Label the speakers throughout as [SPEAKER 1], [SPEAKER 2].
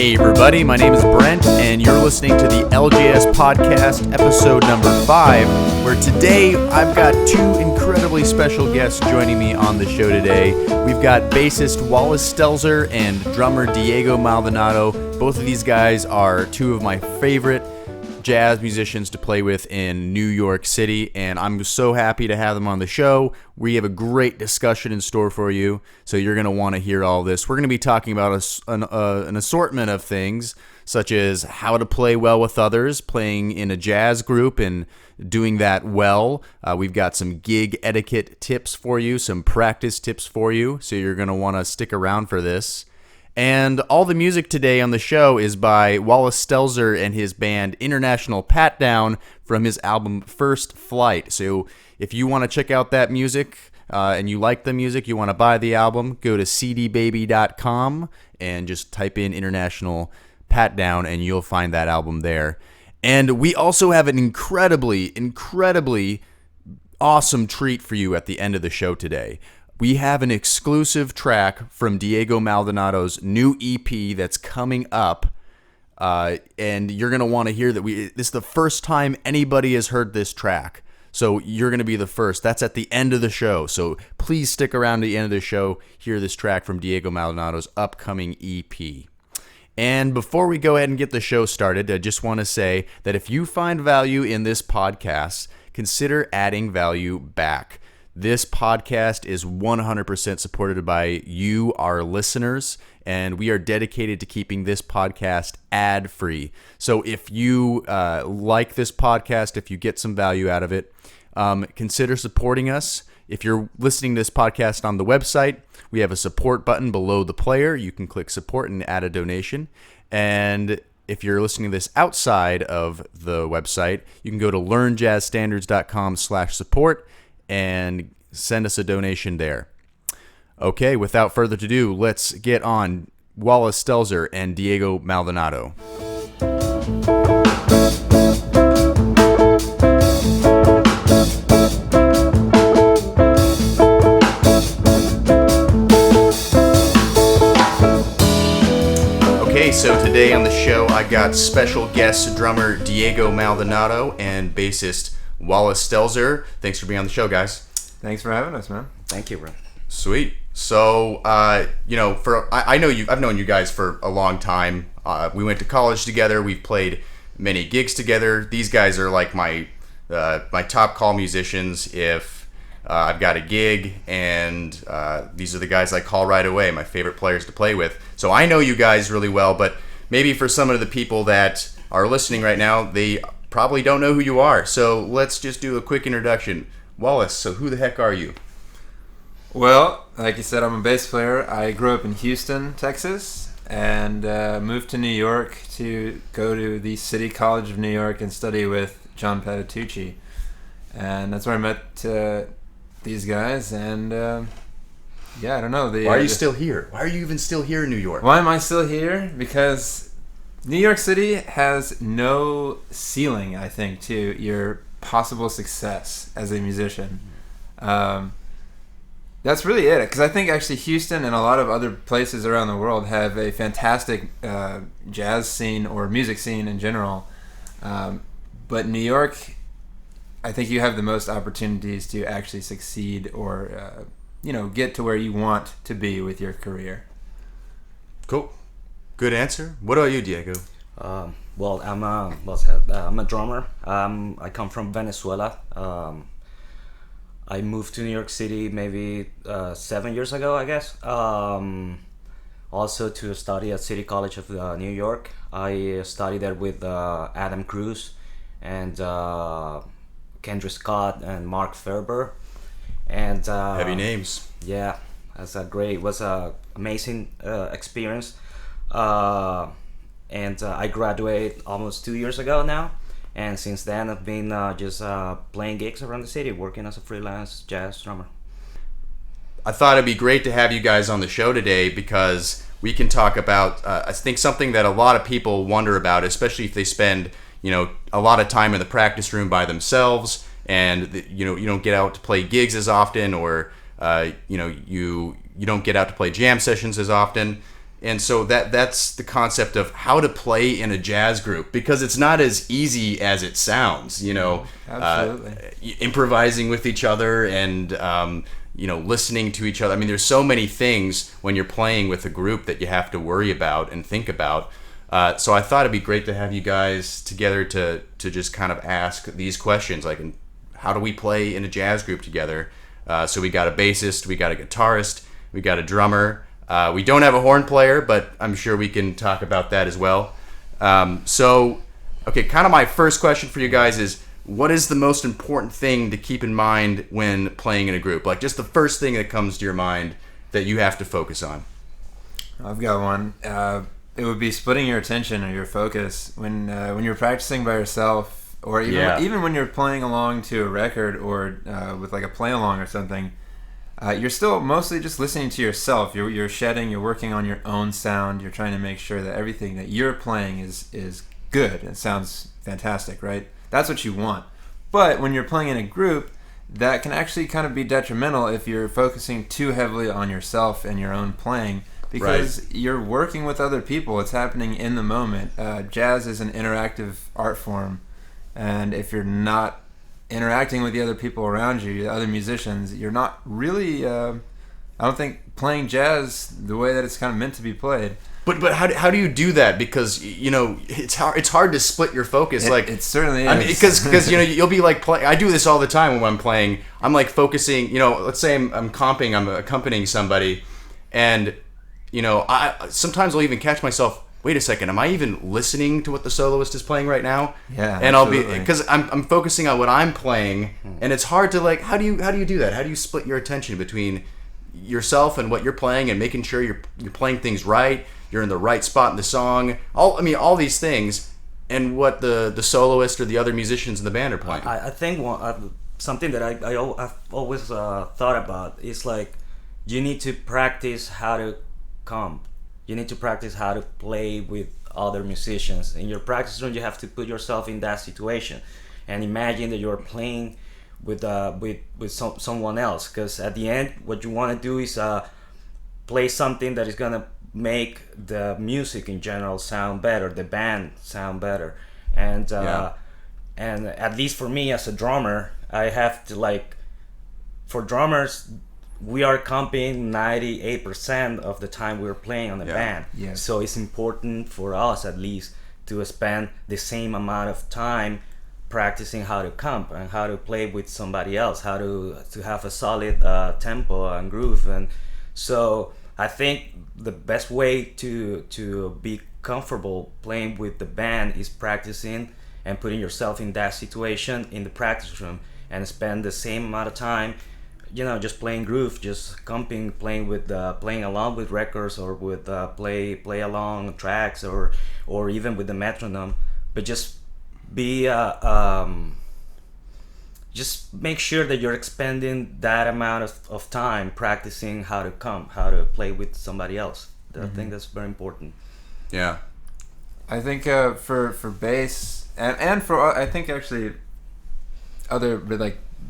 [SPEAKER 1] Hey everybody, my name is Brent, and you're listening to the LJS podcast, episode number 5, where today I've got two incredibly special guests joining me on the show today. We've got bassist Wallace Stelzer and drummer Diego Maldonado. Both of these guys are two of my favorite jazz musicians to play with in New York City, and I'm so happy to have them on the show. We have a great discussion in store for you, so you're going to want to hear all this. We're going to be talking about an assortment of things, such as how to play well with others, playing in a jazz group and doing that well. We've got some gig etiquette tips for you, some practice tips for you, so you're going to want to stick around for this. And all the music today on the show is by Wallace Stelzer and his band International Pat Down from his album First Flight. So if you want to check out that music and you like the music, you want to buy the album, go to cdbaby.com and just type in International Pat Down and you'll find that album there. And we also have an incredibly awesome treat for you at the end of the show today. We have an exclusive track from Diego Maldonado's new EP that's coming up, and you're going to want to hear that. This is the first time anybody has heard this track, so you're going to be the first. That's at the end of the show, so please stick around to the end of the show, hear this track from Diego Maldonado's upcoming EP. And before we go ahead and get the show started, I just want to say that if you find value in this podcast, consider adding value back. This podcast is 100% supported by you, our listeners, and we are dedicated to keeping this podcast ad-free. So if you like this podcast, if you get some value out of it, consider supporting us. If you're listening to this podcast on the website, we have a support button below the player. You can click support and add a donation. And if you're listening to this outside of the website, you can go to learnjazzstandards.com/support and send us a donation there. Okay, without further ado, let's get on Wallace Stelzer and Diego Maldonado. Okay, so today on the show, I got special guest drummer Diego Maldonado and bassist Wallace Stelzer. Thanks for being on the show, guys.
[SPEAKER 2] Thanks for having us, man.
[SPEAKER 3] Thank you, bro.
[SPEAKER 1] Sweet. So, I know you. I've known you guys for a long time. We went to college together. We've played many gigs together. These guys are like my top call musicians. If I've got a gig, and these are the guys I call right away. My favorite players to play with. So I know you guys really well. But maybe for some of the people that are listening right now, they probably don't know who you are. So let's just do a quick introduction. Wallace, so who the heck are you?
[SPEAKER 2] Well, like you said, I'm a bass player. I grew up in Houston, Texas, and moved to New York to go to the City College of New York and study with John Patitucci. And that's where I met these guys, and I don't know.
[SPEAKER 1] Why are you still here? Why are you even still here in New York?
[SPEAKER 2] Why am I still here? Because New York City has no ceiling, I think, to your possible success as a musician. That's really it, because I think actually Houston and a lot of other places around the world have a fantastic jazz scene or music scene in general, but New York, I think you have the most opportunities to actually succeed or get to where you want to be with your career.
[SPEAKER 1] Cool, good answer. What about you, Diego?
[SPEAKER 3] Well, I'm a drummer. I come from Venezuela. I moved to New York City maybe 7 years ago, I guess. Also to study at City College of New York. I studied there with Adam Cruz and Kendra Scott and Mark Ferber. And
[SPEAKER 1] heavy names.
[SPEAKER 3] Yeah, it was an amazing experience. And I graduated almost 2 years ago now, and since then I've been just playing gigs around the city, working as a freelance jazz drummer.
[SPEAKER 1] I thought it'd be great to have you guys on the show today because we can talk about, I think, something that a lot of people wonder about, especially if they spend, a lot of time in the practice room by themselves, and you don't get out to play gigs as often, or you don't get out to play jam sessions as often. And so that's the concept of how to play in a jazz group, because it's not as easy as it sounds,
[SPEAKER 2] Absolutely.
[SPEAKER 1] Improvising with each other and, listening to each other. I mean, there's so many things when you're playing with a group that you have to worry about and think about. So I thought it'd be great to have you guys together to just kind of ask these questions, like, how do we play in a jazz group together? So we got a bassist, we got a guitarist, we got a drummer. We don't have a horn player, but I'm sure we can talk about that as well. Okay, kind of my first question for you guys is, what is the most important thing to keep in mind when playing in a group? Like, just the first thing that comes to your mind that you have to focus on.
[SPEAKER 2] I've got one. It would be splitting your attention or your focus when you're practicing by yourself, or even when you're playing along to a record or with like a play along or something. You're still mostly just listening to yourself. You're shedding. You're working on your own sound. You're trying to make sure that everything that you're playing is good. It sounds fantastic, right? That's what you want. But when you're playing in a group, that can actually kind of be detrimental if you're focusing too heavily on yourself and your own playing, because you're working with other people. It's happening in the moment. Jazz is an interactive art form, and if you're not interacting with the other people around you, the other musicians, you're not really I don't think playing jazz the way that it's kind of meant to be played.
[SPEAKER 1] But how do you do that? Because it's hard to split your focus.
[SPEAKER 2] It certainly is.
[SPEAKER 1] I mean, because you'll be like playing. I do this all the time when I'm playing. I'm like focusing. Let's say I'm comping. I'm accompanying somebody, and I sometimes I'll even catch myself. Wait a second, am I even listening to what the soloist is playing right now?
[SPEAKER 2] Yeah,
[SPEAKER 1] and
[SPEAKER 2] absolutely.
[SPEAKER 1] I'll be, because I'm focusing on what I'm playing, and it's hard to how do you do that? How do you split your attention between yourself and what you're playing, and making sure you're playing things right, you're in the right spot in the song, all these things, and what the soloist or the other musicians in the band are playing?
[SPEAKER 3] I think something that I've always thought about is like, you need to practice how to comp. You need to practice how to play with other musicians. In your practice room, you have to put yourself in that situation and imagine that you're playing with someone else. Because at the end, what you want to do is play something that is gonna make the music in general sound better, the band sound better. And and at least for me as a drummer, I have to for drummers, we are comping 98% of the time we're playing on the band.
[SPEAKER 2] Yeah.
[SPEAKER 3] So it's important for us at least to spend the same amount of time practicing how to comp and how to play with somebody else, how to have a solid tempo and groove. And so I think the best way to be comfortable playing with the band is practicing and putting yourself in that situation in the practice room, and spend the same amount of time just playing groove, just comping, playing along with records, or with play along tracks, or even with the metronome. But just be just make sure that you're expending that amount of time practicing how to comp, how to play with somebody else. I think that's very important.
[SPEAKER 1] Yeah,
[SPEAKER 2] I think for bass and for I think actually other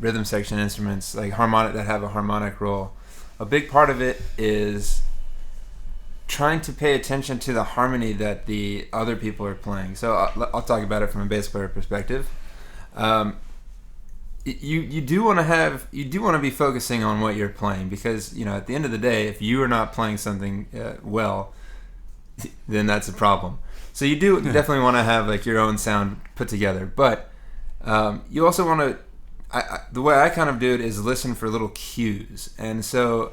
[SPEAKER 2] rhythm section instruments that have a harmonic role, a big part of it is trying to pay attention to the harmony that the other people are playing. So I'll talk about it from a bass player perspective. You do want to be focusing on what you're playing, because at the end of the day, if you are not playing something well, then that's a problem. So you do definitely want to have your own sound put together, but you also want to. The way I kind of do it is listen for little cues. And so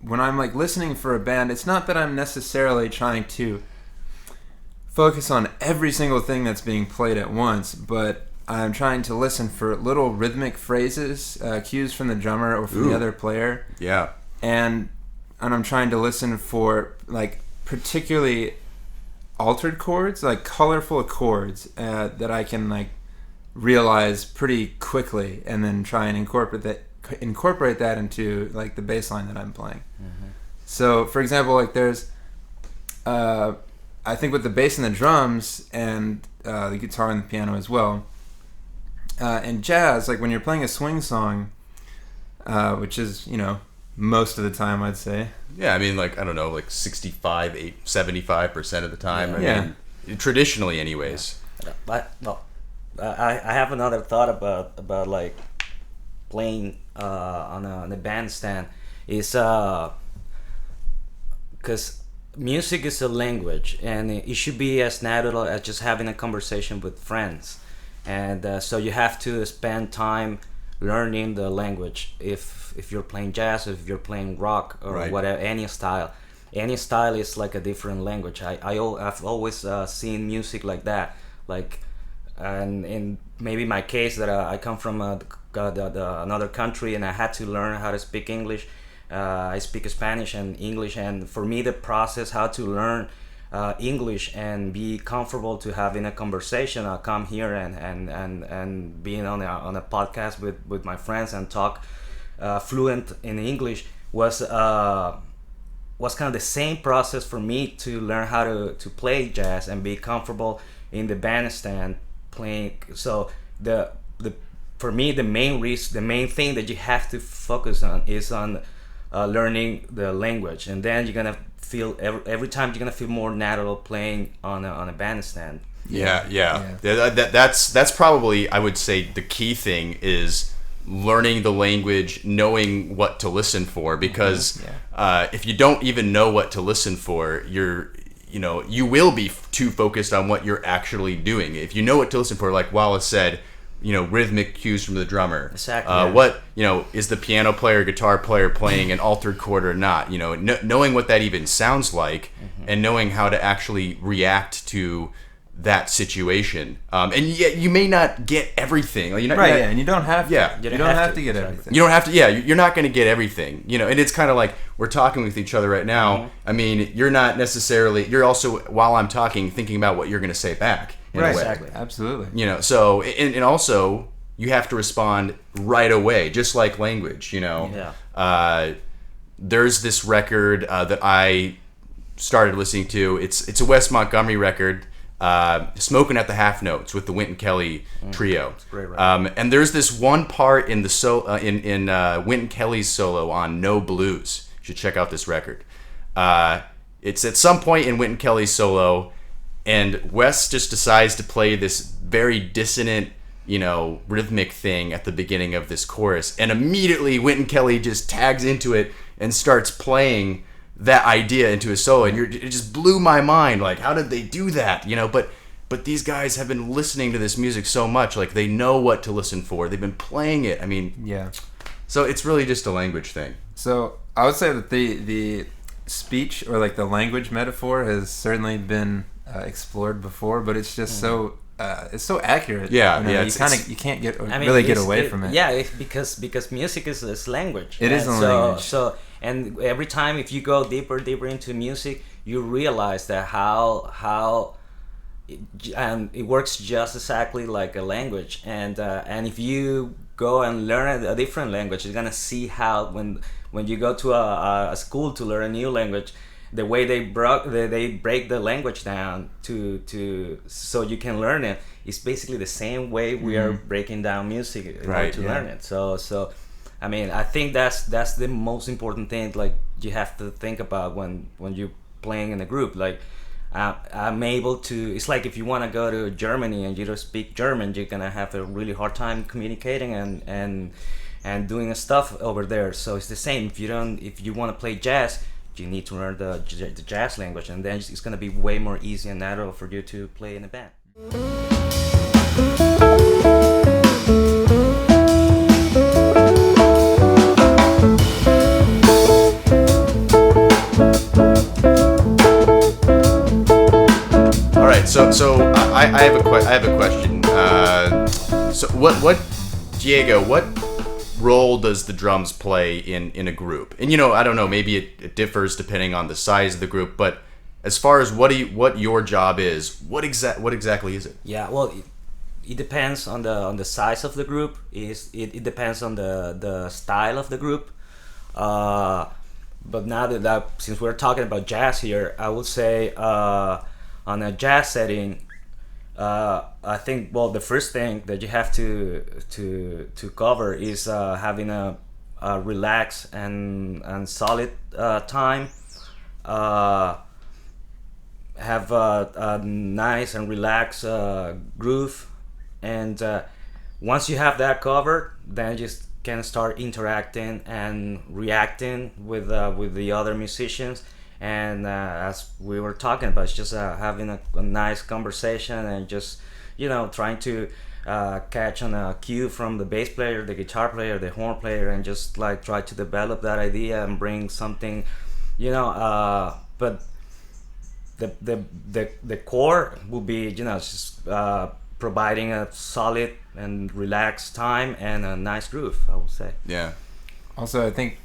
[SPEAKER 2] when I'm listening for a band, it's not that I'm necessarily trying to focus on every single thing that's being played at once, but I'm trying to listen for little rhythmic phrases, cues from the drummer or from the other player.
[SPEAKER 1] Yeah.
[SPEAKER 2] And I'm trying to listen for particularly altered chords, colorful chords that I can realize pretty quickly, and then try and incorporate that into the bass line that I'm playing. Mm-hmm. So for example, there's I think with the bass and the drums and the guitar and the piano as well, and jazz, when you're playing a swing song, which is most of the time, I'd say.
[SPEAKER 1] Yeah, I mean, like, I don't know, like 75% of the time.
[SPEAKER 3] Yeah.
[SPEAKER 1] I mean, traditionally, anyways.
[SPEAKER 3] But well, I have another thought about like playing on a bandstand is because music is a language and it should be as natural as just having a conversation with friends, and so you have to spend time learning the language. If you're playing jazz, if you're playing rock or
[SPEAKER 1] Right.
[SPEAKER 3] whatever, any style is like a different language. I've always seen music like that, like, and in maybe my case that I come from another country and I had to learn how to speak English. I speak Spanish and English, and for me the process how to learn English and be comfortable to having a conversation. I come here and being on a podcast with my friends and talk fluent in English was kind of the same process for me to learn how to play jazz and be comfortable in the bandstand playing. So the for me the main thing that you have to focus on is on learning the language, and then you're gonna feel every time you're gonna feel more natural playing on a bandstand.
[SPEAKER 1] Yeah. That's probably, I would say, the key thing is learning the language, knowing what to listen for, because if you don't even know what to listen for, you will be too focused on what you're actually doing. If you know what to listen for, like Wallace said, rhythmic cues from the drummer.
[SPEAKER 3] Exactly.
[SPEAKER 1] What is the piano player, guitar player playing an altered chord or not? Knowing what that even sounds like, and knowing how to actually react to that situation. And yet you may not get everything.
[SPEAKER 2] And you don't have to.
[SPEAKER 1] Yeah.
[SPEAKER 2] You don't have to get everything.
[SPEAKER 1] You don't have to. Yeah, you're not going to get everything. And it's kind of like we're talking with each other right now. I mean, you're not necessarily. You're also, while I'm talking, thinking about what you're going to say back.
[SPEAKER 2] Right.
[SPEAKER 3] Exactly.
[SPEAKER 2] Absolutely.
[SPEAKER 1] So and also you have to respond right away, just like language. There's this record that I started listening to. It's a Wes Montgomery record. Smoking at the Half Notes with the Wynton Kelly trio.
[SPEAKER 3] It's great, right?
[SPEAKER 1] And there's this one part in the in Wynton Kelly's solo on No Blues. You should check out this record. It's at some point in Wynton Kelly's solo, and Wes just decides to play this very dissonant, rhythmic thing at the beginning of this chorus, and immediately Wynton Kelly just tags into it and starts playing that idea into his solo, and it just blew my mind. Like, how did they do that? But these guys have been listening to this music so much, like they know what to listen for. They've been playing it. I mean,
[SPEAKER 2] yeah.
[SPEAKER 1] So it's really just a language thing.
[SPEAKER 2] So I would say that the speech or like the language metaphor has certainly been explored before, but it's just it's so accurate.
[SPEAKER 1] Yeah,
[SPEAKER 2] you can't get away from it.
[SPEAKER 3] Yeah, because music is language.
[SPEAKER 2] It is a language.
[SPEAKER 3] So and every time if you go deeper into music, you realize that how it works just exactly like a language. And if you go and learn a different language, you're gonna see how when you go to a school to learn a new language, the way they break the language down to so you can learn it is basically the same way we are breaking down music in order to learn it. So I mean, I think that's the most important thing. Like, you have to think about when you're playing in a group. Like, I'm able to. It's like if you want to go to Germany and you don't speak German, you're gonna have a really hard time communicating and doing stuff over there. So it's the same. If you want to play jazz, you need to learn the jazz language, and then it's gonna be way more easy and natural for you to play in a band.
[SPEAKER 1] So I have a question. So what Diego, what role does the drums play in a group? And I don't know, maybe it differs depending on the size of the group, but as far as what your job is, what exactly is it?
[SPEAKER 3] Yeah, well, it depends on the size of the group. It depends on the style of the group. But now that since we're talking about jazz here, I would say on a jazz setting, I think the first thing that you have to cover is having a relaxed and solid time. Have a nice and relaxed groove, and once you have that covered, then you just can start interacting and reacting with the other musicians. And as we were talking about, it's just having a nice conversation and just trying to catch on a cue from the bass player, the guitar player, the horn player, and just like try to develop that idea and bring something, but the core will be just providing a solid and relaxed time and a nice groove, I would say.
[SPEAKER 1] Yeah.
[SPEAKER 2] Also, I think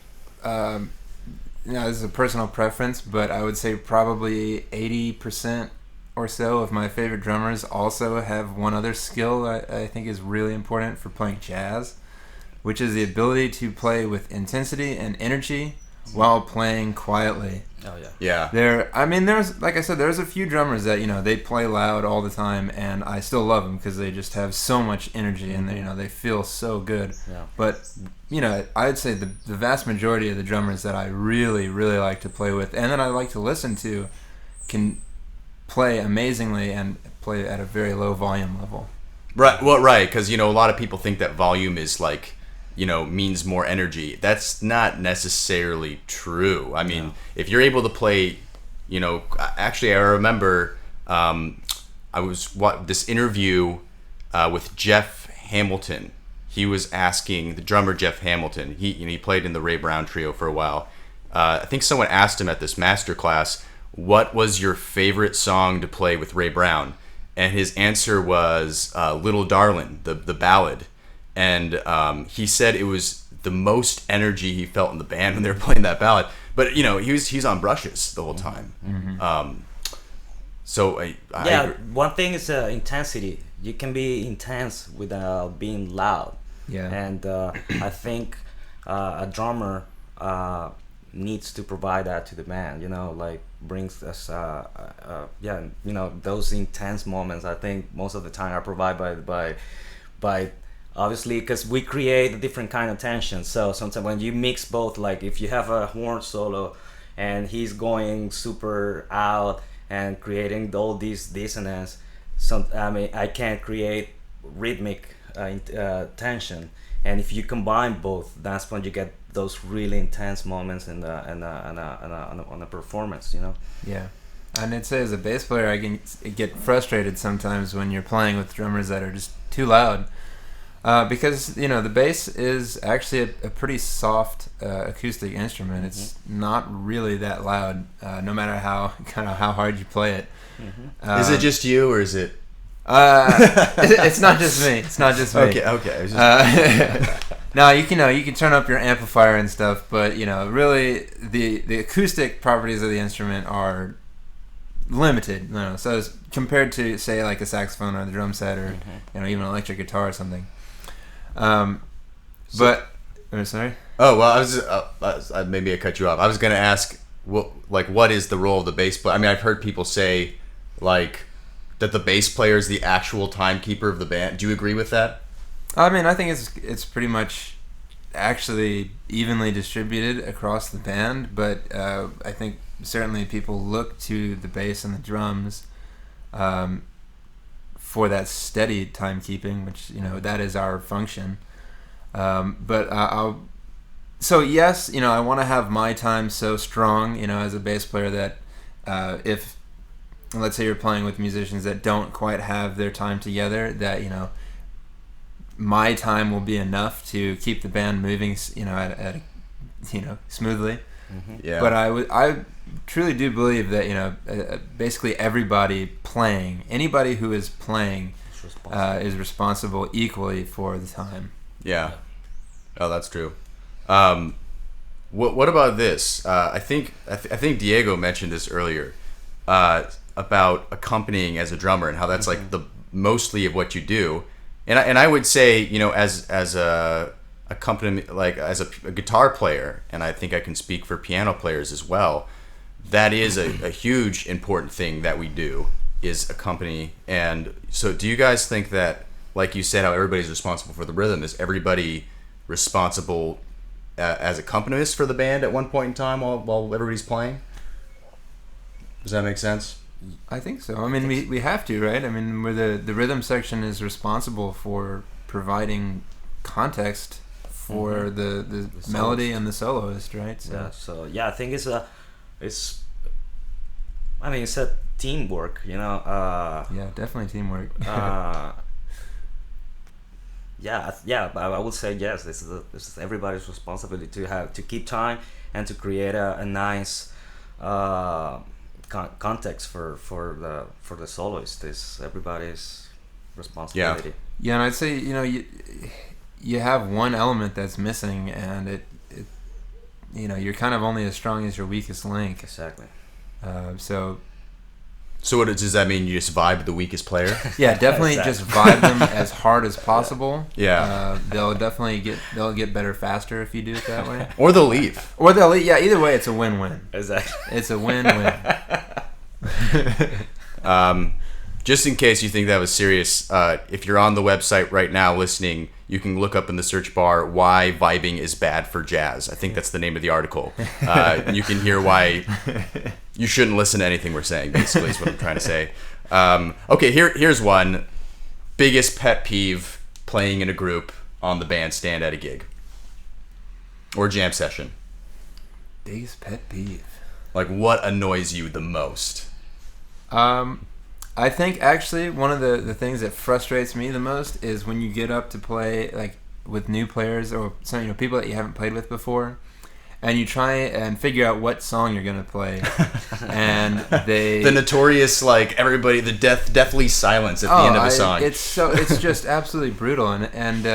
[SPEAKER 2] this is a personal preference, but I would say probably 80% or so of my favorite drummers also have one other skill I think is really important for playing jazz, which is the ability to play with intensity and energy while playing quietly.
[SPEAKER 3] Oh yeah.
[SPEAKER 2] There's, like I said, there's a few drummers that they play loud all the time, and I still love them because they just have so much energy and they feel so good.
[SPEAKER 3] Yeah.
[SPEAKER 2] But I'd say the vast majority of the drummers that I really, really like to play with and that I like to listen to can play amazingly and play at a very low volume level.
[SPEAKER 1] Right. Well, right, because a lot of people think that volume is like means more energy. That's not necessarily true. I mean, if you're able to play, actually, I remember I was this interview with Jeff Hamilton. He was asking the drummer Jeff Hamilton. He played in the Ray Brown trio for a while. I think someone asked him at this master class, "What was your favorite song to play with Ray Brown?" And his answer was "Little Darlin'," the ballad. And he said it was the most energy he felt in the band when they were playing that ballad. But he's on brushes the whole time. Mm-hmm. So I
[SPEAKER 3] one thing is intensity. You can be intense without being loud.
[SPEAKER 2] Yeah.
[SPEAKER 3] And I think a drummer needs to provide that to the band. Like brings us those intense moments. I think most of the time are provided by obviously, because we create a different kind of tension. So sometimes when you mix both, like if you have a horn solo and he's going super out and creating all these dissonance, I can't create rhythmic tension. And if you combine both, that's when you get those really intense moments in a performance.
[SPEAKER 2] Yeah. And I'd say as a bass player, I can get frustrated sometimes when you're playing with drummers that are just too loud. Because the bass is actually a pretty soft acoustic instrument.
[SPEAKER 3] Mm-hmm.
[SPEAKER 2] It's not really that loud, no matter how hard you play it.
[SPEAKER 3] Mm-hmm.
[SPEAKER 1] Is it just you, or is it?
[SPEAKER 2] It's not just me. It's not just me.
[SPEAKER 1] Okay.
[SPEAKER 2] No, you can turn up your amplifier and stuff, but really the acoustic properties of the instrument are limited. So as compared to say like a saxophone or the drum set or even an electric guitar or something. Sorry.
[SPEAKER 1] Oh well, maybe I cut you off. I was gonna ask, what is the role of the bass player? I mean, I've heard people say, like, that the bass player is the actual timekeeper of the band. Do you agree with that?
[SPEAKER 2] I mean, I think it's pretty much actually evenly distributed across the band, but I think certainly people look to the bass and the drums for that steady timekeeping, which that is our function. So yes, I want to have my time so strong, as a bass player that if let's say you're playing with musicians that don't quite have their time together, that my time will be enough to keep the band moving, at smoothly.
[SPEAKER 1] Mm-hmm. Yeah.
[SPEAKER 2] But I truly do believe that basically everybody playing, anybody who is playing, is responsible equally for the time.
[SPEAKER 1] Yeah. Oh, that's true. What about this? I think Diego mentioned this earlier about accompanying as a drummer and how that's like the mostly of what you do. And I would say, as a accompaniment, like as a guitar player, and I think I can speak for piano players as well, that is a huge important thing that we do, is accompany. And so do you guys think that, like you said, how everybody's responsible for the rhythm, is everybody responsible as accompanist for the band at one point in time while everybody's playing? Does that make sense?
[SPEAKER 2] I think so. I mean, we have to, right? I mean, where the rhythm section is responsible for providing context for the melody and the soloist, right?
[SPEAKER 3] So I think it's a teamwork, you know.
[SPEAKER 2] Yeah, definitely teamwork.
[SPEAKER 3] I would say yes. This is everybody's responsibility to keep time and to create a nice context for the soloist. Is everybody's responsibility.
[SPEAKER 2] Yeah, and I'd say you have one element that's missing, and it you're kind of only as strong as your weakest link.
[SPEAKER 3] Exactly.
[SPEAKER 1] So what does that mean? You just vibe the weakest player?
[SPEAKER 2] Yeah, definitely just vibe them as hard as possible.
[SPEAKER 1] Yeah.
[SPEAKER 2] They'll get better faster if you do it that way.
[SPEAKER 1] Or they'll leave.
[SPEAKER 2] Yeah, either way it's a win-win.
[SPEAKER 3] Exactly.
[SPEAKER 2] It's a win-win.
[SPEAKER 1] Just in case you think that was serious, if you're on the website right now listening, you can look up in the search bar why vibing is bad for jazz. I think that's the name of the article. You can hear why you shouldn't listen to anything we're saying, basically, is what I'm trying to say. Okay, here's one. Biggest pet peeve playing in a group on the bandstand at a gig or jam session.
[SPEAKER 2] Biggest pet peeve.
[SPEAKER 1] Like, what annoys you the most?
[SPEAKER 2] I think actually one of the things that frustrates me the most is when you get up to play like with new players or some people that you haven't played with before, and you try and figure out what song you're gonna play, and the notorious
[SPEAKER 1] everybody deathly silence at the end of a song.
[SPEAKER 2] It's just absolutely brutal, and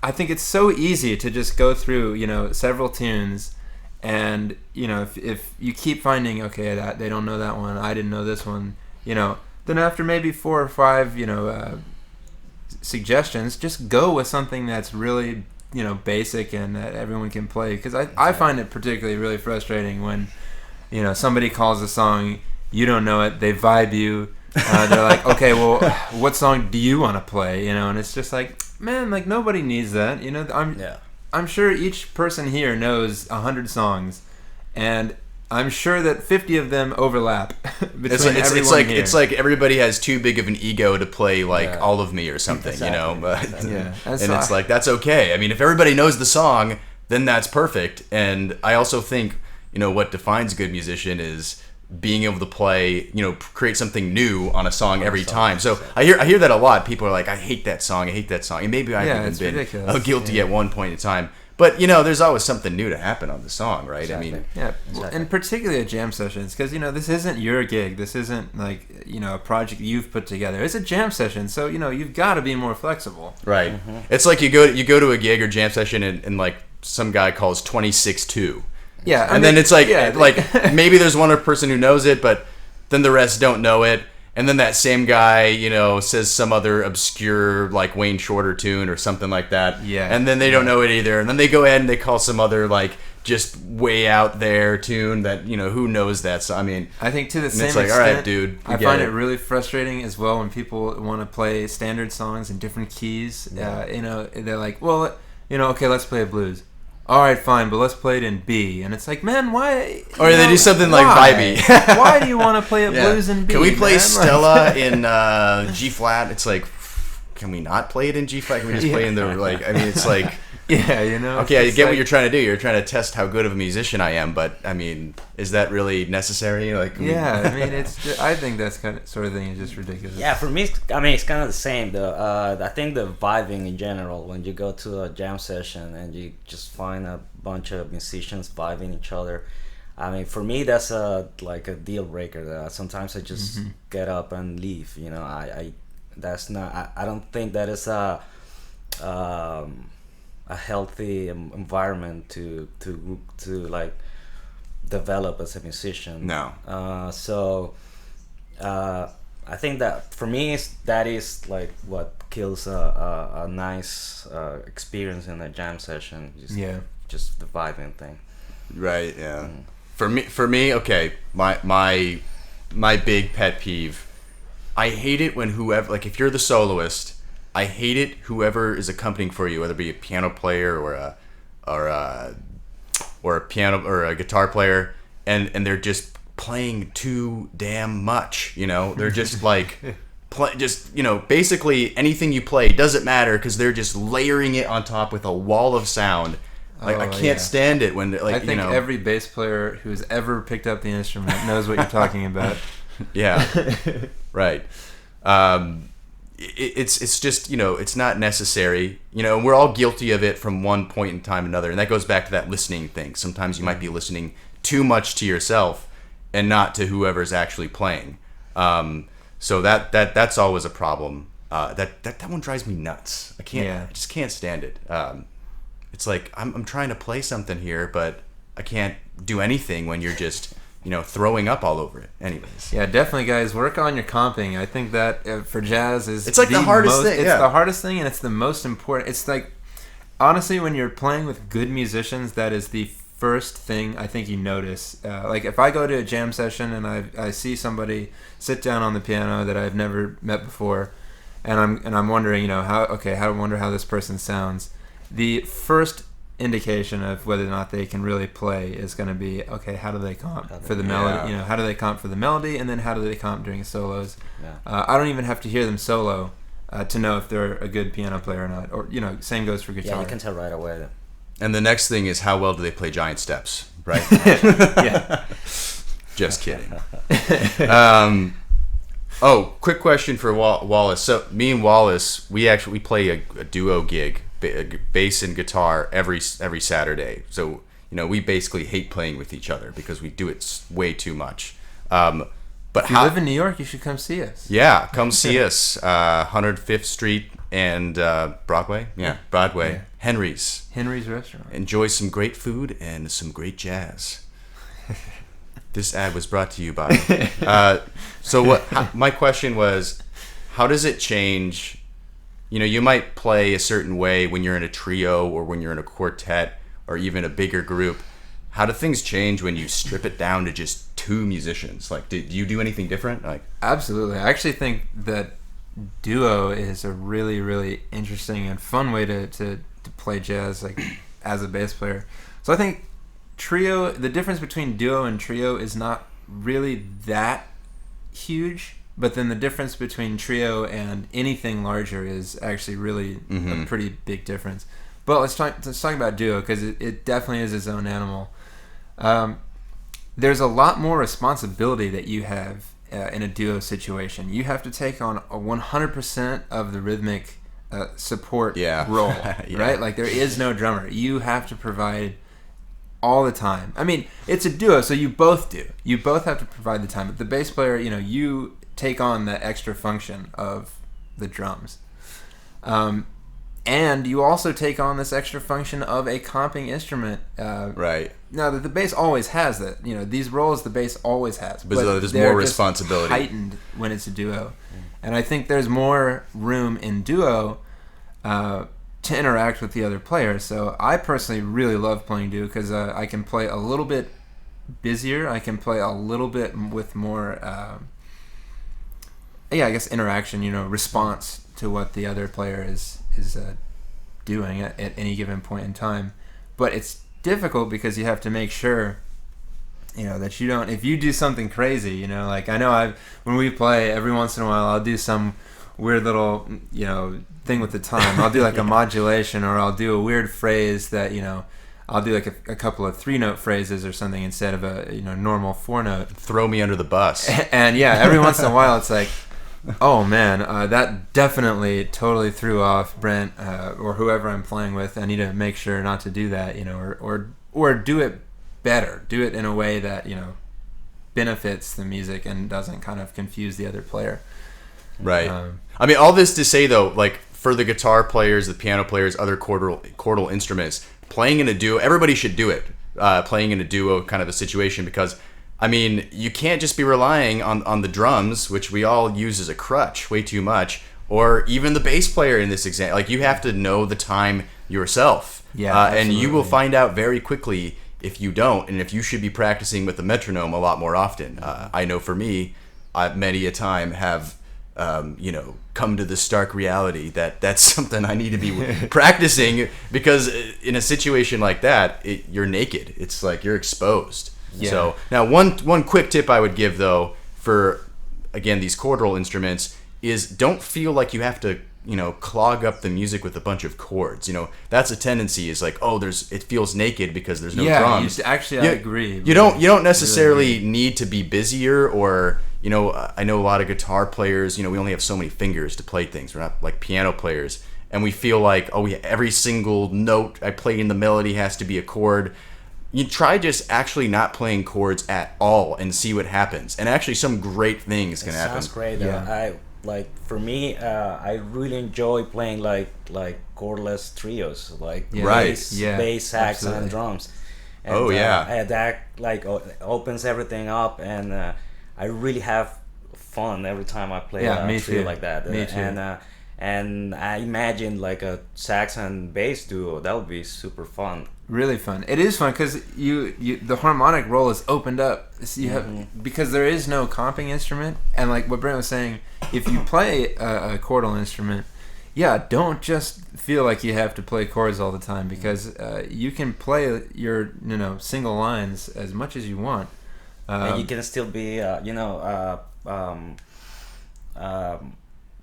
[SPEAKER 2] I think it's so easy to just go through several tunes. And if you keep finding that they don't know that one, I didn't know this one, then after maybe 4 or 5 suggestions, just go with something that's really basic and that everyone can play. Because I find it particularly really frustrating when somebody calls a song, you don't know it, they vibe you, they're like, okay, well, what song do you want to play? And it's just like, man, nobody needs that. I'm sure each person here knows 100 songs, and I'm sure that 50 of them overlap between everyone here.
[SPEAKER 1] It's like everybody has too big of an ego to play All of Me or something,
[SPEAKER 3] exactly.
[SPEAKER 1] But,
[SPEAKER 2] yeah.
[SPEAKER 1] And it's like, that's okay. I mean, if everybody knows the song, then that's perfect. And I also think, what defines a good musician is being able to play, create something new on a song every time. So I hear that a lot. People are like, I hate that song. And maybe I've even been
[SPEAKER 2] ridiculous.
[SPEAKER 1] Guilty at one point in time. But, there's always something new to happen on the song, right?
[SPEAKER 3] Exactly.
[SPEAKER 1] I mean,
[SPEAKER 2] yeah,
[SPEAKER 3] exactly.
[SPEAKER 2] And particularly at jam sessions, because this isn't your gig. This isn't a project you've put together. It's a jam session, so you've got to be more flexible.
[SPEAKER 1] Right. Mm-hmm. It's like you go to a gig or jam session and some guy calls 26-2.
[SPEAKER 2] Yeah,
[SPEAKER 1] and then it's maybe there's one person who knows it, but then the rest don't know it. And then that same guy, says some other obscure Wayne Shorter tune or something like that.
[SPEAKER 2] Yeah.
[SPEAKER 1] And then they don't know it either. And then they go ahead and they call some other just way out there tune that who knows that. So I mean,
[SPEAKER 2] I think to the same
[SPEAKER 1] it's
[SPEAKER 2] extent,
[SPEAKER 1] all right, dude.
[SPEAKER 2] I find it really frustrating as well when people want to play standard songs in different keys.
[SPEAKER 1] Yeah.
[SPEAKER 2] They're like, well, okay, let's play a blues. All right, fine, but let's play it in B. And it's like, man, why?
[SPEAKER 1] Or they do something
[SPEAKER 2] why?
[SPEAKER 1] vibey.
[SPEAKER 2] Why do you want to play a blues in B?
[SPEAKER 1] Can we play
[SPEAKER 2] man?
[SPEAKER 1] Stella in G flat? It's like, can we not play it in G flat? Can we just play in the I mean, it's like.
[SPEAKER 2] Yeah,
[SPEAKER 1] Okay, I get what you're trying to do. You're trying to test how good of a musician I am, but I mean, is that really necessary?
[SPEAKER 2] I mean, I think that's sort of thing is just ridiculous.
[SPEAKER 3] Yeah, for me, it's kind of the same. I think the vibing in general, when you go to a jam session and you just find a bunch of musicians vibing each other. I mean, for me, that's a deal breaker. Sometimes I just get up and leave. That's not. I don't think that is a healthy environment to develop as a musician.
[SPEAKER 1] No.
[SPEAKER 3] I think that for me that is what kills a nice experience in a jam session. Just the vibing thing.
[SPEAKER 1] Right. Yeah. For me, okay. My big pet peeve. I hate it when whoever if you're the soloist I hate it. Whoever is accompanying for you, whether it be a piano player or a piano or a guitar player, and they're just playing too damn much. You know, they're just like. Basically anything you play doesn't matter because they're just layering it on top with a wall of sound. Like I can't stand it when
[SPEAKER 2] I think every bass player who's ever picked up the instrument knows what you're talking about.
[SPEAKER 1] Yeah, right. It's just it's not necessary. And we're all guilty of it from one point in time to another, and that goes back to that listening thing. Sometimes you might be listening too much to yourself and not to whoever's actually playing. So that's always a problem. That one drives me nuts. I just can't stand it. It's like I'm trying to play something here, but I can't do anything when you're just throwing up all over it. Anyways.
[SPEAKER 2] Yeah, definitely, guys. Work on your comping. I think that for jazz it's
[SPEAKER 1] like the hardest thing.
[SPEAKER 2] It's the hardest thing, and it's the most important. It's like honestly, when you're playing with good musicians, that is the first thing I think you notice. Like if I go to a jam session and I see somebody sit down on the piano that I've never met before, and I'm wondering, I wonder how this person sounds. The first indication of whether or not they can really play is going to be, okay, how do they comp for the melody? How do they comp for the melody, and then how do they comp during solos? Yeah. I don't even have to hear them solo to know if they're a good piano player or not. Or same goes for guitar.
[SPEAKER 3] Yeah, you can tell right away.
[SPEAKER 1] And the next thing is how well do they play giant steps, right?
[SPEAKER 2] Yeah.
[SPEAKER 1] Just kidding. Quick question for Wallace. So me and Wallace, we play a duo gig, bass and guitar every Saturday. So we basically hate playing with each other because we do it way too much. But
[SPEAKER 2] if you live in New York, you should come see us.
[SPEAKER 1] Yeah, come see us. 105th Street and Broadway. Yeah, Broadway. Yeah. Henry's
[SPEAKER 2] Restaurant.
[SPEAKER 1] Enjoy some great food and some great jazz. This ad was brought to you by. My question was, how does it change? You might play a certain way when you're in a trio or when you're in a quartet or even a bigger group. How do things change when you strip it down to just two musicians? Like, do you do anything different?
[SPEAKER 2] Absolutely. I actually think that duo is a really, really interesting and fun way to play jazz, as a bass player. So I think trio, the difference between duo and trio is not really that huge, but then the difference between trio and anything larger is actually really a pretty big difference. But let's talk about duo, because it definitely is its own animal. There's a lot more responsibility that you have in a duo situation. You have to take on 100% of the rhythmic support role, right? Like there is no drummer. You have to provide all the time. I mean, it's a duo, so you both do. You both have to provide the time. But the bass player, you take on the extra function of the drums. And you also take on this extra function of a comping instrument.
[SPEAKER 1] Right.
[SPEAKER 2] Now, the bass always has that. These roles the bass always has.
[SPEAKER 1] But there's more responsibility.
[SPEAKER 2] Heightened when it's a duo. And I think there's more room in duo to interact with the other players. So I personally really love playing duo because I can play a little bit busier. I can play a little bit with more, interaction, response to what the other player is doing at any given point in time. But it's difficult because you have to make sure that you don't, if you do something crazy, I know when we play, every once in a while I'll do some weird little thing with the time. I'll do like a modulation, or I'll do a weird phrase that I'll do like a couple of 3-note phrases or something instead of a normal 4-note.
[SPEAKER 1] Throw me under the bus.
[SPEAKER 2] And every once in a while it's like, oh man, that definitely totally threw off Brent or whoever I'm playing with. I need to make sure not to do that, or do it better. Do it in a way that benefits the music and doesn't kind of confuse the other player.
[SPEAKER 1] Right. I mean, all this to say though, like for the guitar players, the piano players, other chordal instruments, playing in a duo, everybody should do it. Playing in a duo kind of a situation, because I mean, you can't just be relying on the drums, which we all use as a crutch way too much, or even the bass player in this example. Like, you have to know the time yourself.
[SPEAKER 2] Yeah,
[SPEAKER 1] and you will find out very quickly if you don't, and if you should be practicing with the metronome a lot more often. I know for me, I many a time have come to the stark reality that that's something I need to be practicing, because in a situation like that, you're naked. It's like you're exposed. Yeah. So now one quick tip I would give, though, for, again, these chordal instruments is don't feel like you have to, clog up the music with a bunch of chords. That's a tendency, is like, it feels naked because there's no drums.
[SPEAKER 2] I agree.
[SPEAKER 1] You don't necessarily need to be busier, or, I know a lot of guitar players, we only have so many fingers to play things. We're not like piano players. And we feel like, every single note I play in the melody has to be a chord. You try just actually not playing chords at all and see what happens. And actually some great things can happen.
[SPEAKER 3] Sounds great. Yeah. For me, I really enjoy playing like chordless trios, like bass, sax, and drums. And, that opens everything up, and I really have fun every time I play a trio like that.
[SPEAKER 2] Me too.
[SPEAKER 3] And I imagine like a sax and bass duo. That would be super fun.
[SPEAKER 2] Really fun. It is fun because the harmonic roll is opened up. So you have, because there is no comping instrument, and like what Brent was saying, if you play a chordal instrument, don't just feel like you have to play chords all the time, because you can play your single lines as much as you want.
[SPEAKER 3] And you can still be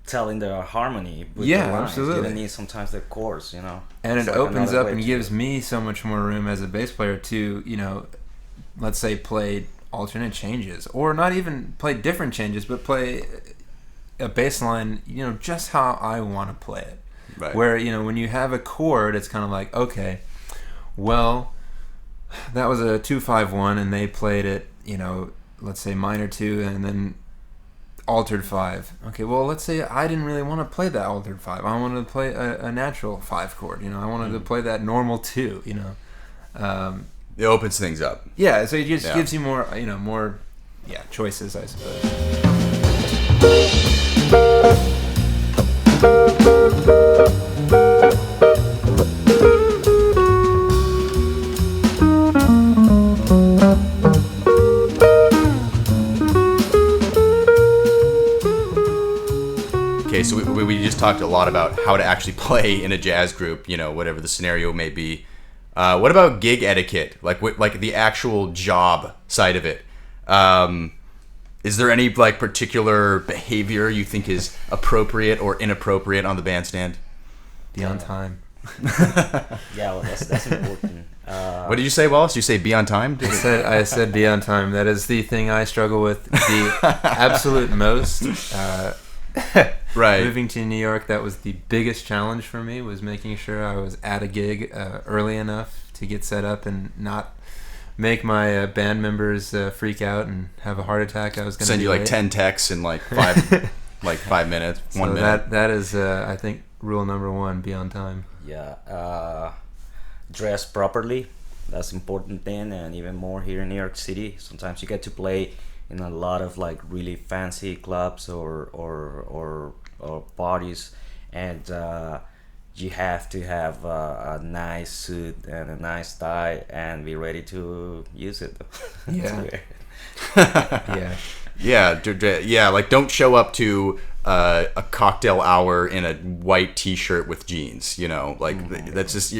[SPEAKER 3] telling the harmony with the lines.
[SPEAKER 2] Absolutely.
[SPEAKER 3] You don't need sometimes the chords,
[SPEAKER 2] And it opens up and gives me so much more room as a bass player to, let's say, play alternate changes, or not even play different changes, but play a bass line, just how I want to play it.
[SPEAKER 1] Right.
[SPEAKER 2] Where, when you have a chord, it's kind of like, okay, well, that was a 2-5-1, and they played it, let's say minor 2, and then altered 5. Okay, well, let's say I didn't really want to play that altered 5. I wanted to play a natural 5 chord. I wanted to play that normal 2.
[SPEAKER 1] It opens things up.
[SPEAKER 2] Yeah, so it just gives you more, more choices, I suppose.
[SPEAKER 1] Okay, so we just talked a lot about how to actually play in a jazz group, whatever the scenario may be. What about gig etiquette, like the actual job side of it? Is there any particular behavior you think is appropriate or inappropriate on the bandstand?
[SPEAKER 2] Be on time.
[SPEAKER 3] That's important.
[SPEAKER 1] What did you say, Wallace? You say be on time?
[SPEAKER 2] I said be on time. That is the thing I struggle with the absolute most.
[SPEAKER 1] Right.
[SPEAKER 2] Moving to New York, that was the biggest challenge for me, was making sure I was at a gig early enough to get set up and not make my band members freak out and have a heart attack. I was going to
[SPEAKER 1] send you
[SPEAKER 2] late.
[SPEAKER 1] 10 texts in 5 minutes, 1 minute.
[SPEAKER 2] That is, I think, rule number 1: be on time.
[SPEAKER 3] Yeah. Dress properly. That's important thing, and even more here in New York City. Sometimes you get to play in a lot of really fancy clubs or parties, and you have to have a nice suit and a nice tie and be ready to use it.
[SPEAKER 1] Don't show up to a cocktail hour in a white t-shirt with jeans, that's just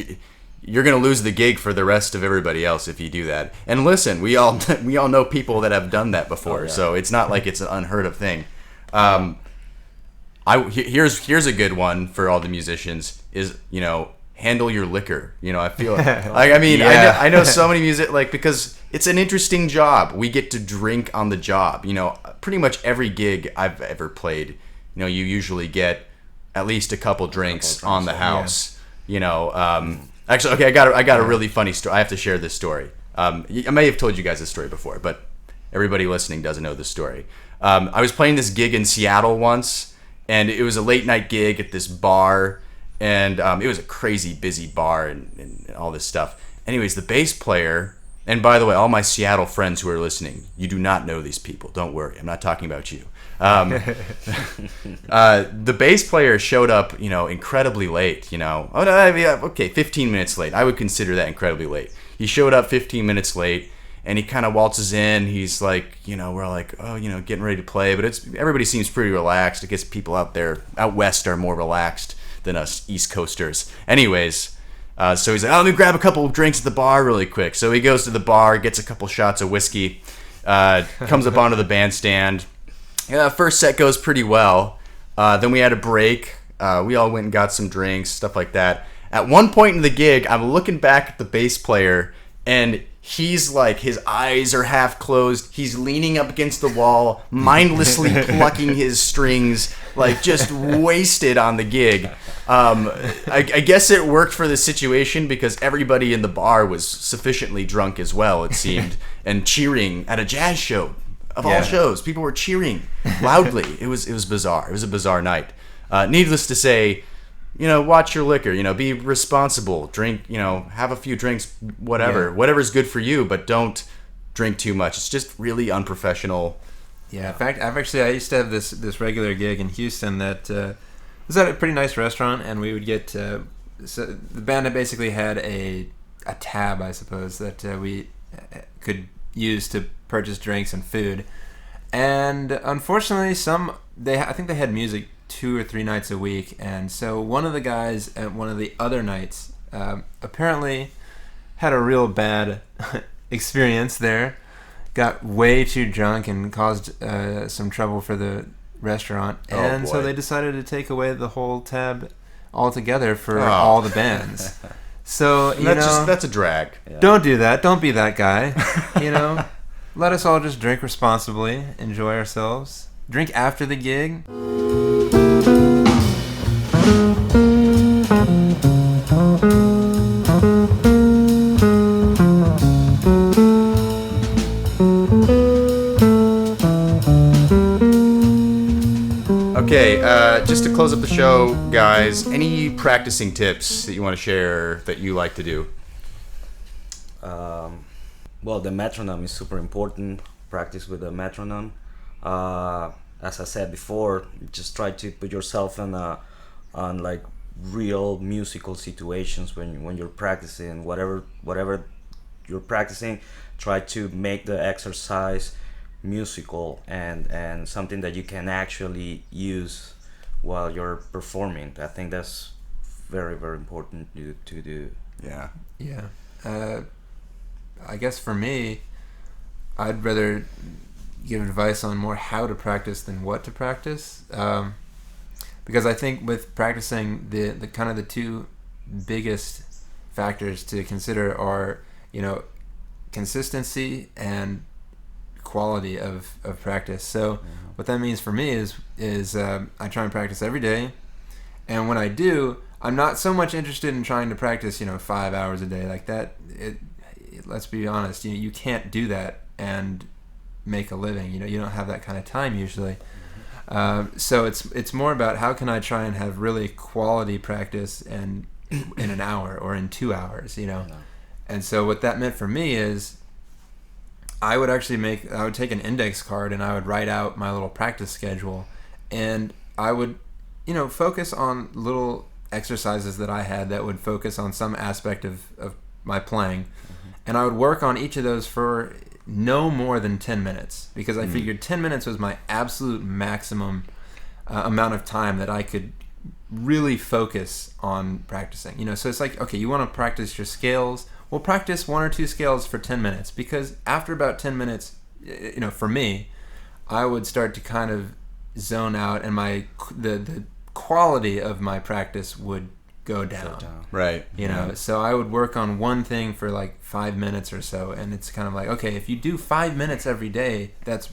[SPEAKER 1] you're gonna lose the gig for the rest of everybody else if you do that. And listen, we all know people that have done that before, so it's not like it's an unheard of thing. Here's a good one for all the musicians is handle your liquor. I feel I know so many because it's an interesting job. We get to drink on the job. Pretty much every gig I've ever played, you usually get at least a couple drinks on the house. Actually, okay, I got a really funny story. I have to share this story. I may have told you guys this story before, but everybody listening doesn't know this story. I was playing this gig in Seattle once, and it was a late night gig at this bar, and it was a crazy busy bar and all this stuff. Anyways, the bass player, and by the way, all my Seattle friends who are listening, you do not know these people. Don't worry, I'm not talking about you. The bass player showed up, incredibly late, 15 minutes late. I would consider that incredibly late. He showed up 15 minutes late, And he kind of waltzes in. He's like, we're like, oh, getting ready to play. But everybody seems pretty relaxed. I guess people out west are more relaxed than us East Coasters. Anyways, so he's like, let me grab a couple of drinks at the bar really quick. So he goes to the bar, gets a couple shots of whiskey, comes up onto the bandstand. First set goes pretty well. Then we had a break. We all went and got some drinks, stuff like that. At one point in the gig, I'm looking back at the bass player, and he's like, his eyes are half closed. He's leaning up against the wall, mindlessly plucking his strings, like just wasted on the gig. I guess it worked for the situation because everybody in the bar was sufficiently drunk as well, it seemed, and cheering at a jazz show. Of all shows, people were cheering loudly. It was bizarre. It was a bizarre night. Needless to say, watch your liquor. Be responsible. Drink. Have a few drinks. Whatever's good for you, but don't drink too much. It's just really unprofessional.
[SPEAKER 2] Yeah. In fact, I used to have this regular gig in Houston that was at a pretty nice restaurant, and we would get. So the band basically had a tab, I suppose, that we could use to purchase drinks and food, and unfortunately, I think they had music 2 or 3 nights a week, and so one of the guys at one of the other nights apparently had a real bad experience there, got way too drunk and caused some trouble for the restaurant, and so they decided to take away the whole tab altogether for all the bands. So
[SPEAKER 1] that's a drag.
[SPEAKER 2] Don't do that. Don't be that guy. Let us all just drink responsibly, enjoy ourselves, drink after the gig.
[SPEAKER 1] Okay, just to close up the show, guys, any practicing tips that you want to share that you like to do?
[SPEAKER 3] Well, the metronome is super important. Practice with the metronome. As I said before, just try to put yourself on like real musical situations when you're practicing. Whatever you're practicing, try to make the exercise musical and something that you can actually use while you're performing. I think that's very, very important to do.
[SPEAKER 2] Yeah. I guess for me, I'd rather give advice on more how to practice than what to practice, because I think with practicing, the kind of the two biggest factors to consider are consistency and quality of practice. So what that means for me is I try and practice every day, and when I do, I'm not so much interested in trying to practice 5 hours a day like that. Let's be honest, you can't do that and make a living. You don't have that kind of time usually. So it's more about how can I try and have really quality practice and in an hour or in 2 hours, And so what that meant for me is I would take an index card and I would write out my little practice schedule, and I would focus on little exercises that I had that would focus on some aspect of my playing, and I would work on each of those for no more than 10 minutes, because I figured 10 minutes was my absolute maximum amount of time that I could really focus on practicing. So it's like, okay, you want to practice your scales, well, practice 1 or 2 scales for 10 minutes, because after about 10 minutes, for me, I would start to kind of zone out, and the quality of my practice would go down.
[SPEAKER 1] Right.
[SPEAKER 2] So I would work on one thing for like 5 minutes or so, and it's kind of like, okay, if you do 5 minutes every day, that's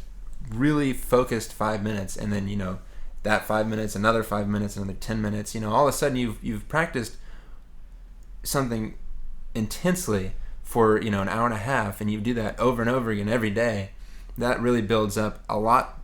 [SPEAKER 2] really focused 5 minutes, and then that 5 minutes, another 5 minutes, another 10 minutes, all of a sudden you've practiced something intensely for an hour and a half, and you do that over and over again every day. That really builds up a lot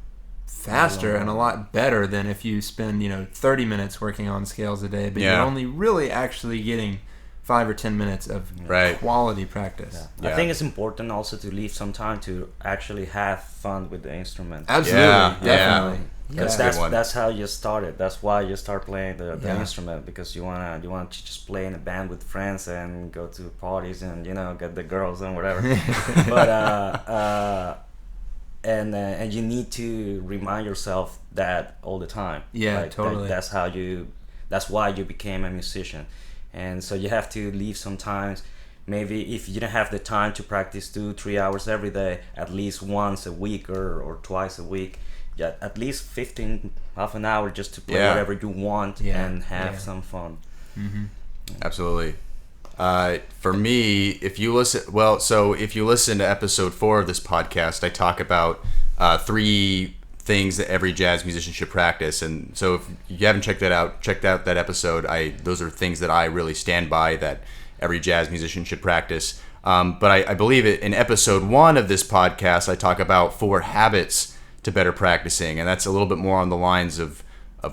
[SPEAKER 2] faster and a lot better than if you spend 30 minutes working on scales a day, but you're only really actually getting 5 or 10 minutes of quality practice.
[SPEAKER 3] I think it's important also to leave some time to actually have fun with the instrument.
[SPEAKER 2] Absolutely, definitely.
[SPEAKER 3] Because
[SPEAKER 1] That's a good one.
[SPEAKER 3] that's how you started. That's why you start playing the
[SPEAKER 2] Yeah.
[SPEAKER 3] instrument, because you want to just play in a band with friends and go to parties and get the girls and whatever. But and you need to remind yourself that all the time.
[SPEAKER 2] Yeah, totally.
[SPEAKER 3] That's why you became a musician, and so you have to leave sometimes. Maybe if you don't have the time to practice 2-3 hours every day, at least once a week or twice a week, at least 15, half an hour just to play whatever you want and have some fun.
[SPEAKER 2] Mm-hmm.
[SPEAKER 1] Absolutely. For me, if you listen to episode 4 of this podcast, I talk about 3 things that every jazz musician should practice. And so if you haven't checked out that episode. Those are things that I really stand by that every jazz musician should practice. But I believe in episode 1 of this podcast, I talk about 4 habits to better practicing, and that's a little bit more on the lines of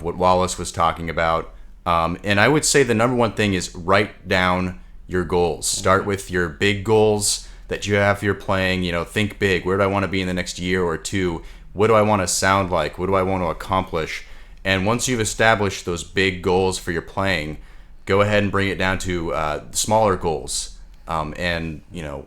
[SPEAKER 1] what Wallace was talking about. And I would say the number one thing is write down your goals. Start with your big goals that you have for your playing. Think big. Where do I want to be in the next year or 2? What do I want to sound like? What do I want to accomplish? And once you've established those big goals for your playing, go ahead and bring it down to smaller goals. And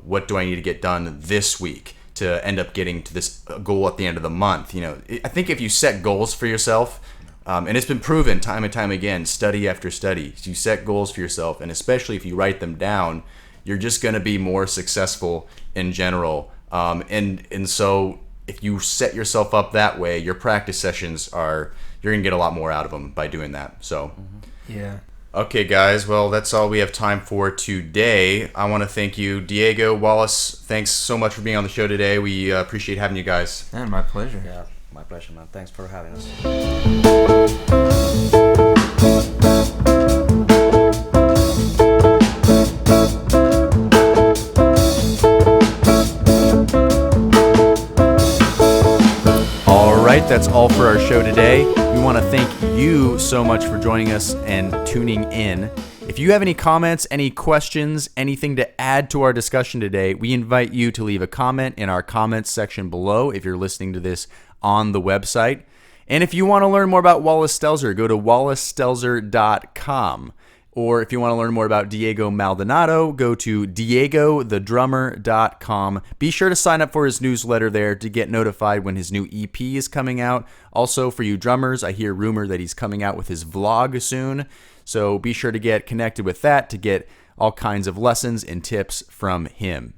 [SPEAKER 1] what do I need to get done this week to end up getting to this goal at the end of the month? I think if you set goals for yourself, and it's been proven time and time again, study after study, you set goals for yourself, and especially if you write them down, you're just going to be more successful in general. And so if you set yourself up that way, your practice sessions you're going to get a lot more out of them by doing that. So,
[SPEAKER 2] Yeah.
[SPEAKER 1] Okay, guys. Well, that's all we have time for today. I want to thank you, Diego, Wallace. Thanks so much for being on the show today. We appreciate having you guys.
[SPEAKER 2] Man, my pleasure.
[SPEAKER 3] Yeah, my pleasure, man. Thanks for having us.
[SPEAKER 1] All right, that's all for our show today. We want to thank you so much for joining us and tuning in. If you have any comments, any questions, anything to add to our discussion today, we invite you to leave a comment in our comments section below if you're listening to this on the website. And if you want to learn more about Wallace Stelzer, go to wallacestelzer.com. Or if you want to learn more about Diego Maldonado, go to diegothedrummer.com. Be sure to sign up for his newsletter there to get notified when his new EP is coming out. Also, for you drummers, I hear rumor that he's coming out with his vlog soon. So be sure to get connected with that to get all kinds of lessons and tips from him.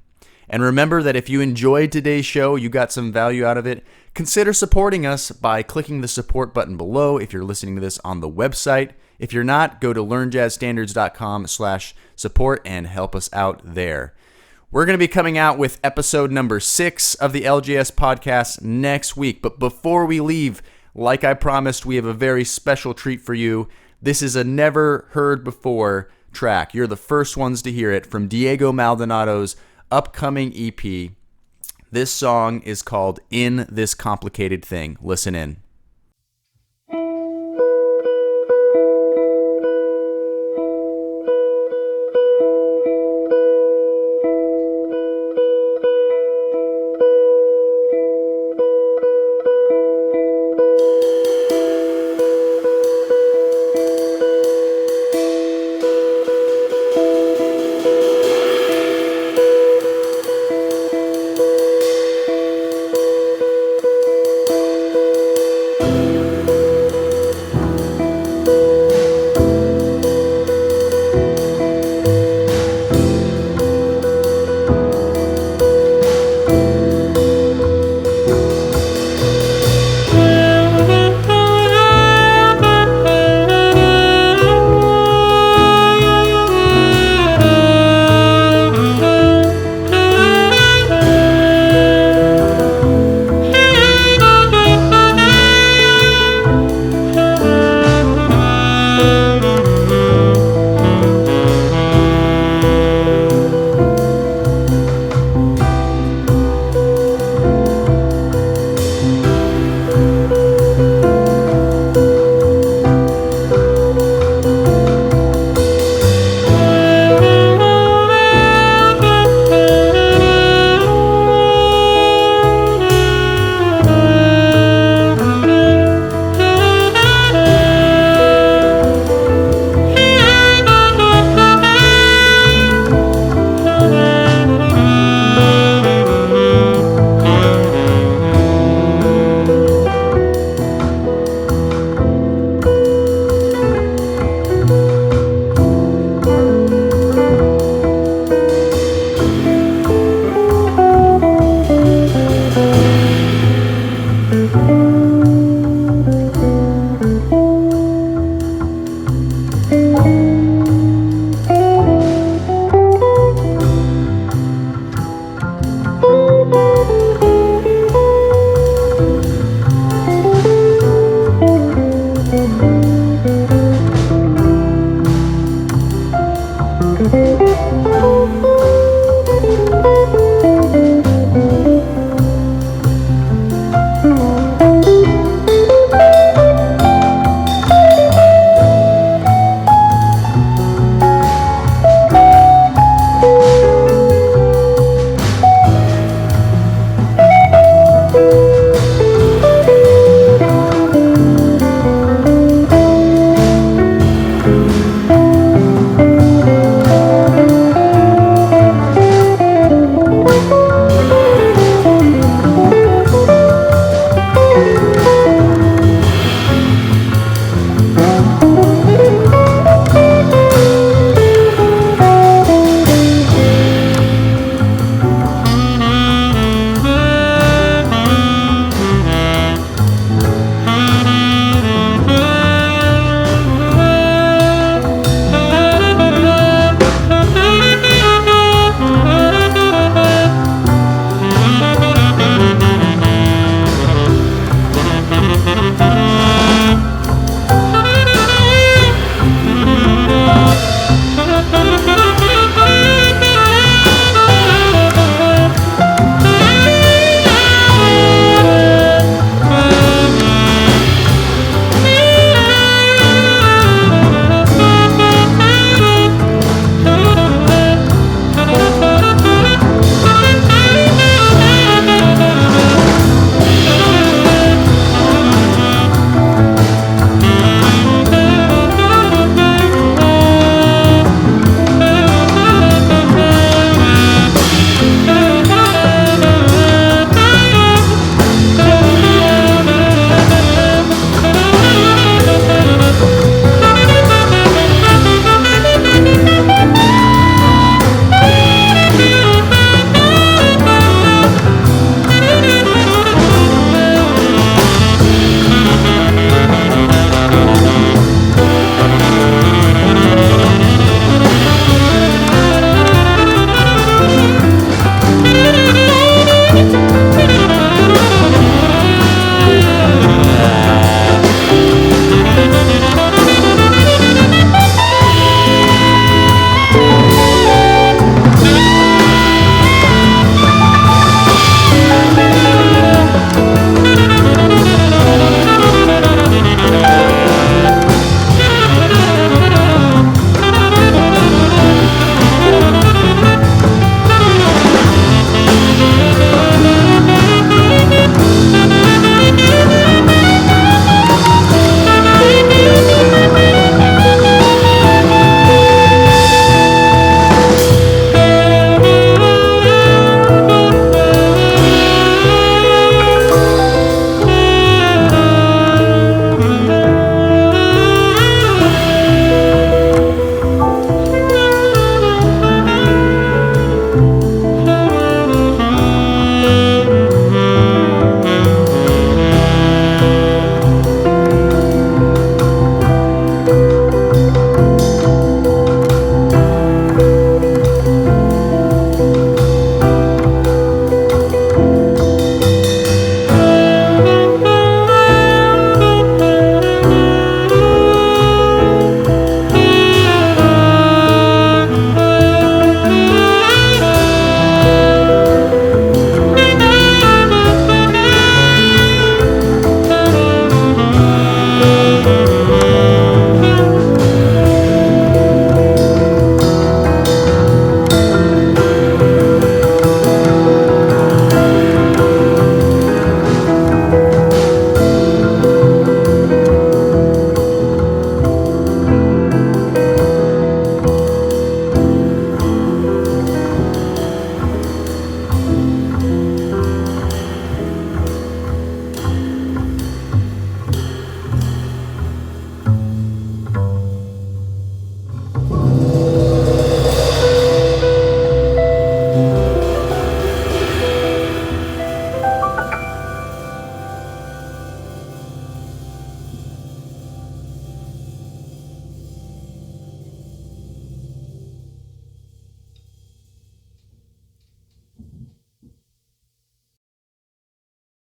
[SPEAKER 1] And remember that if you enjoyed today's show, you got some value out of it, consider supporting us by clicking the support button below if you're listening to this on the website. If you're not, go to learnjazzstandards.com/support and help us out there. We're going to be coming out with episode number 6 of the LJS podcast next week. But before we leave, like I promised, we have a very special treat for you. This is a never heard before track. You're the first ones to hear it from Diego Maldonado's upcoming EP. This song is called In This Complicated Thing. Listen in.